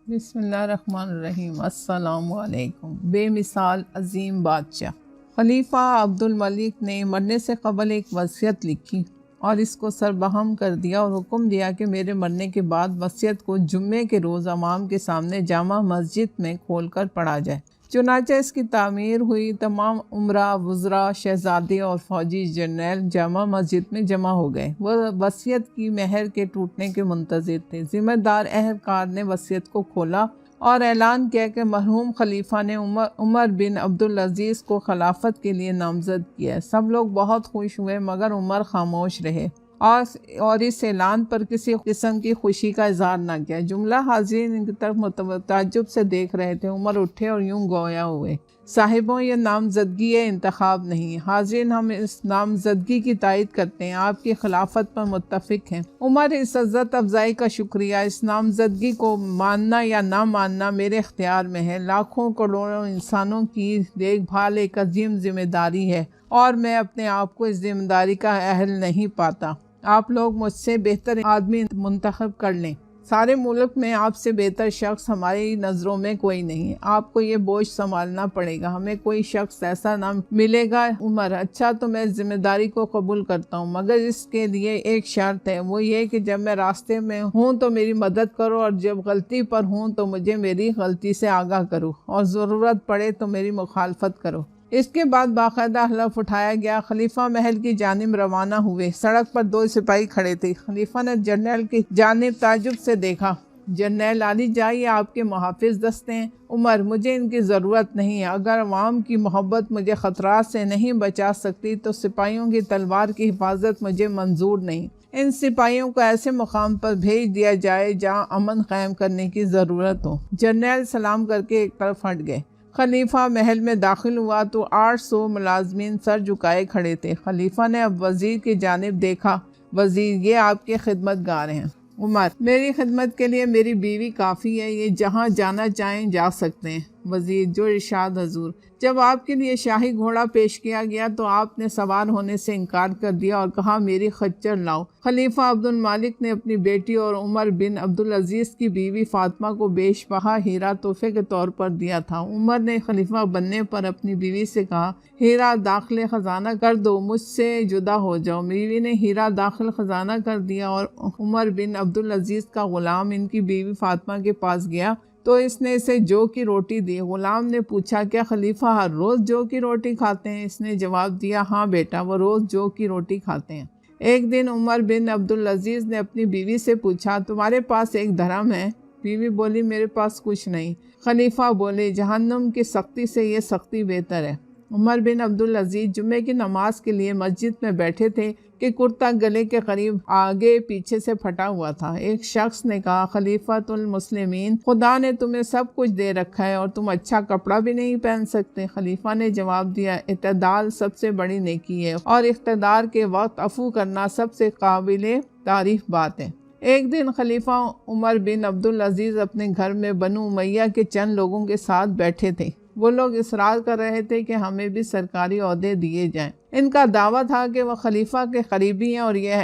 بسم اللہ الرحمن الرحیم۔ السلام علیکم۔ بے مثال عظیم بادشاہ خلیفہ عبد الملک نے مرنے سے قبل ایک وصیت لکھی اور اس کو سربہم کر دیا اور حکم دیا کہ میرے مرنے کے بعد وصیت کو جمعے کے روز عوام کے سامنے جامع مسجد میں کھول کر پڑھا جائے۔ چنانچہ اس کی تعمیر ہوئی۔ تمام امراء، وزراء، شہزادے اور فوجی جرنیل جامع مسجد میں جمع ہو گئے۔ وہ وصیت کی مہر کے ٹوٹنے کے منتظر تھے۔ ذمہ دار اہلکار نے وصیت کو کھولا اور اعلان کیا کہ مرحوم خلیفہ نے عمر بن عبدالعزیز کو خلافت کے لیے نامزد کیا ہے۔ سب لوگ بہت خوش ہوئے مگر عمر خاموش رہے اور اس اعلان پر کسی قسم کی خوشی کا اظہار نہ کیا۔ جملہ حاضرین ان کی طرف تعجب سے دیکھ رہے تھے۔ عمر اٹھے اور یوں گویا ہوئے، صاحبوں یہ نامزدگی انتخاب نہیں، حاضرین ہم اس نامزدگی کی تائید کرتے ہیں، آپ کی خلافت پر متفق ہیں۔ عمر اس عزت افزائی کا شکریہ، اس نامزدگی کو ماننا یا نہ ماننا میرے اختیار میں ہے۔ لاکھوں کروڑوں انسانوں کی دیکھ بھال ایک عظیم ذمہ داری ہے اور میں اپنے آپ کو اس ذمہ داری کا اہل نہیں پاتا۔ آپ لوگ مجھ سے بہتر آدمی منتخب کر لیں۔ سارے ملک میں آپ سے بہتر شخص ہماری نظروں میں کوئی نہیں ہے۔ آپ کو یہ بوجھ سنبھالنا پڑے گا، ہمیں کوئی شخص ایسا نہ ملے گا۔ عمر: اچھا تو میں ذمہ داری کو قبول کرتا ہوں، مگر اس کے لیے ایک شرط ہے، وہ یہ کہ جب میں راستے میں ہوں تو میری مدد کرو اور جب غلطی پر ہوں تو مجھے میری غلطی سے آگاہ کرو اور ضرورت پڑے تو میری مخالفت کرو۔ اس کے بعد باقاعدہ حلف اٹھایا گیا۔ خلیفہ محل کی جانب روانہ ہوئے۔ سڑک پر 2 سپاہی کھڑے تھے۔ خلیفہ نے جرنیل کی جانب تعجب سے دیکھا۔ جرنیل: علی جاں یہ آپ کے محافظ دستے ہیں؟ عمر: مجھے ان کی ضرورت نہیں ہے، اگر عوام کی محبت مجھے خطرات سے نہیں بچا سکتی تو سپاہیوں کی تلوار کی حفاظت مجھے منظور نہیں۔ ان سپاہیوں کو ایسے مقام پر بھیج دیا جائے جہاں امن قائم کرنے کی ضرورت ہو۔ جرنیل سلام کر کے ایک طرف ہٹ گئے۔ خلیفہ محل میں داخل ہوا تو 800 ملازمین سر جھکائے کھڑے تھے۔ خلیفہ نے اب وزیر کی جانب دیکھا۔ وزیر: یہ آپ کے خدمت گار ہیں۔ عمر: میری خدمت کے لیے میری بیوی کافی ہے، یہ جہاں جانا چاہیں جا سکتے ہیں۔ وزیر: جو ارشاد حضور۔ جب آپ کے لیے شاہی گھوڑا پیش کیا گیا تو آپ نے سوار ہونے سے انکار کر دیا اور کہا میری خچر لاؤ۔ خلیفہ عبد الملک نے اپنی بیٹی اور عمر بن عبدالعزیز کی بیوی فاطمہ کو بیش بہا ہیرا تحفے کے طور پر دیا تھا۔ عمر نے خلیفہ بننے پر اپنی بیوی سے کہا ہیرا داخل خزانہ کر دو، مجھ سے جدا ہو جاؤ۔ بیوی نے ہیرا داخل خزانہ کر دیا اور عمر بن عبدالعزیز کا غلام ان کی بیوی فاطمہ کے پاس گیا تو اس نے اسے جو کی روٹی دی۔ غلام نے پوچھا کیا خلیفہ ہر روز جو کی روٹی کھاتے ہیں؟ اس نے جواب دیا ہاں بیٹا، وہ روز جو کی روٹی کھاتے ہیں۔ ایک دن عمر بن عبدالعزیز نے اپنی بیوی سے پوچھا تمہارے پاس ایک درہم ہے؟ بیوی بولی میرے پاس کچھ نہیں۔ خلیفہ بولے جہنم کی سختی سے یہ سختی بہتر ہے۔ عمر بن عبدالعزیز جمعے کی نماز کے لیے مسجد میں بیٹھے تھے کہ کرتا گلے کے قریب آگے پیچھے سے پھٹا ہوا تھا۔ ایک شخص نے کہا خلیفۃ المسلمین، خدا نے تمہیں سب کچھ دے رکھا ہے اور تم اچھا کپڑا بھی نہیں پہن سکتے۔ خلیفہ نے جواب دیا اعتدال سب سے بڑی نیکی ہے اور اقتدار کے وقت عفو کرنا سب سے قابل تعریف بات ہے۔ ایک دن خلیفہ عمر بن عبدالعزیز اپنے گھر میں بنو امیہ کے چند لوگوں کے ساتھ بیٹھے تھے۔ وہ لوگ اصرار کر رہے تھے کہ ہمیں بھی سرکاری عہدے دیے جائیں۔ ان کا دعویٰ تھا کہ وہ خلیفہ کے قریبی ہیں اور یہ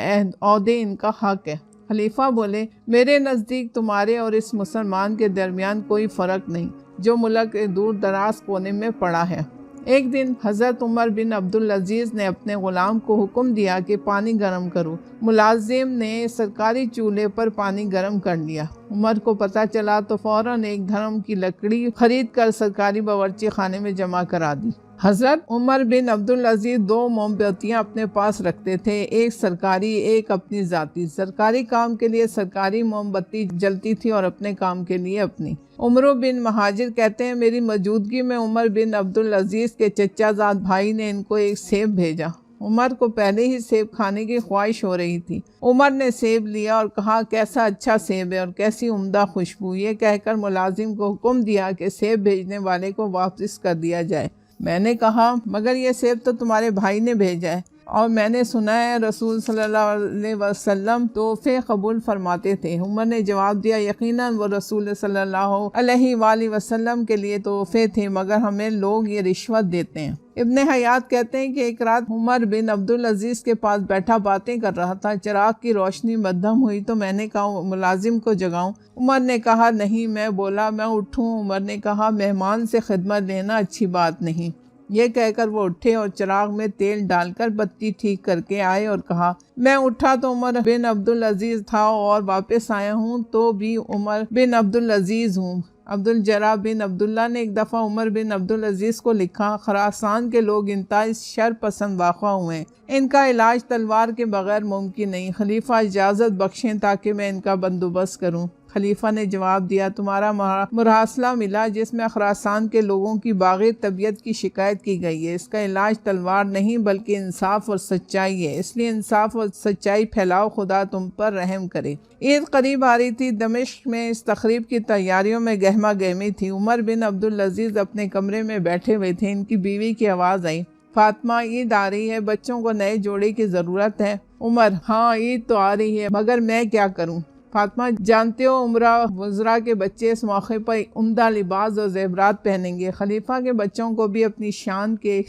عہدے ان کا حق ہے۔ خلیفہ بولے میرے نزدیک تمہارے اور اس مسلمان کے درمیان کوئی فرق نہیں جو ملک کے دور دراز کونے میں پڑا ہے۔ ایک دن حضرت عمر بن عبدالعزیز نے اپنے غلام کو حکم دیا کہ پانی گرم کرو۔ ملازم نے سرکاری چولہے پر پانی گرم کر لیا۔ عمر کو پتہ چلا تو فوراً ایک دھرم کی لکڑی خرید کر سرکاری باورچی خانے میں جمع کرا دی۔ حضرت عمر بن عبدالعزیز 2 موم بتیاں اپنے پاس رکھتے تھے، ایک سرکاری ایک اپنی ذاتی۔ سرکاری کام کے لیے سرکاری موم بتی جلتی تھی اور اپنے کام کے لیے اپنی۔ عمر بن مہاجر کہتے ہیں میری موجودگی میں عمر بن عبدالعزیز کے چچا زاد بھائی نے ان کو ایک سیب بھیجا۔ عمر کو پہلے ہی سیب کھانے کی خواہش ہو رہی تھی۔ عمر نے سیب لیا اور کہا کیسا اچھا سیب ہے اور کیسی عمدہ خوشبو۔ یہ کہہ کر ملازم کو حکم دیا کہ سیب بھیجنے والے کو واپس کر دیا جائے۔ میں نے کہا مگر یہ سیب تو تمہارے بھائی نے بھیجا ہے۔ اور میں نے سنا ہے رسول صلی اللہ علیہ وسلم تحفے قبول فرماتے تھے۔ عمر نے جواب دیا یقیناً وہ رسول صلی اللہ علیہ وآلہ وسلم کے لیے تحفے تھے، مگر ہمیں لوگ یہ رشوت دیتے ہیں۔ ابن حیات کہتے ہیں کہ ایک رات عمر بن عبدالعزیز کے پاس بیٹھا باتیں کر رہا تھا، چراغ کی روشنی مدھم ہوئی تو میں نے کہا ملازم کو جگاؤں؟ عمر نے کہا نہیں۔ میں بولا میں اٹھوں؟ عمر نے کہا مہمان سے خدمت لینا اچھی بات نہیں۔ یہ کہہ کر وہ اٹھے اور چراغ میں تیل ڈال کر بتی ٹھیک کر کے آئے اور کہا میں اٹھا تو عمر بن عبدالعزیز تھا اور واپس آیا ہوں تو بھی عمر بن عبدالعزیز ہوں۔ عبدالجرا بن عبداللہ نے ایک دفعہ عمر بن عبدالعزیز کو لکھا خراسان کے لوگ انتہائی شر پسند واقع ہوئے ہیں، ان کا علاج تلوار کے بغیر ممکن نہیں، خلیفہ اجازت بخشیں تاکہ میں ان کا بندوبست کروں۔ خلیفہ نے جواب دیا تمہارا مراسلہ ملا جس میں خراسان کے لوگوں کی باغی طبیعت کی شکایت کی گئی ہے، اس کا علاج تلوار نہیں بلکہ انصاف اور سچائی ہے، اس لیے انصاف اور سچائی پھیلاؤ، خدا تم پر رحم کرے۔ عید قریب آ رہی تھی، دمشق میں اس تقریب کی تیاریوں میں گہما گہمی تھی۔ عمر بن عبدالعزیز اپنے کمرے میں بیٹھے ہوئے تھے، ان کی بیوی کی آواز آئی فاطمہ عید آ رہی ہے، بچوں کو نئے جوڑے کی ضرورت ہے۔ عمر ہاں عید تو آ رہی ہے مگر میں کیا کروں؟ فاطمہ جانتے ہو عمرہ وزراء کے بچے اس موقع پر عمدہ لباس اور زیورات پہنیں گے، خلیفہ کے بچوں کو بھی اپنی شان کے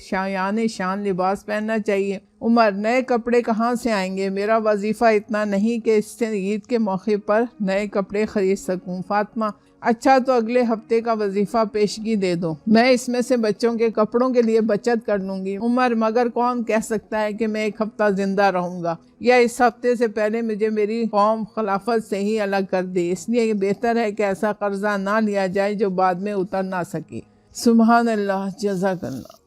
شان لباس پہننا چاہیے۔ عمر نئے کپڑے کہاں سے آئیں گے؟ میرا وظیفہ اتنا نہیں کہ اس سے عید کے موقع پر نئے کپڑے خرید سکوں۔ فاطمہ اچھا تو اگلے ہفتے کا وظیفہ پیشگی دے دو، میں اس میں سے بچوں کے کپڑوں کے لیے بچت کر لوں گی۔ عمر مگر کون کہہ سکتا ہے کہ میں ایک ہفتہ زندہ رہوں گا یا اس ہفتے سے پہلے مجھے میری قوم خلافت سے ہی الگ کر دے، اس لیے یہ بہتر ہے کہ ایسا قرضہ نہ لیا جائے جو بعد میں اتر نہ سکے۔ سبحان اللہ، جزاک اللہ۔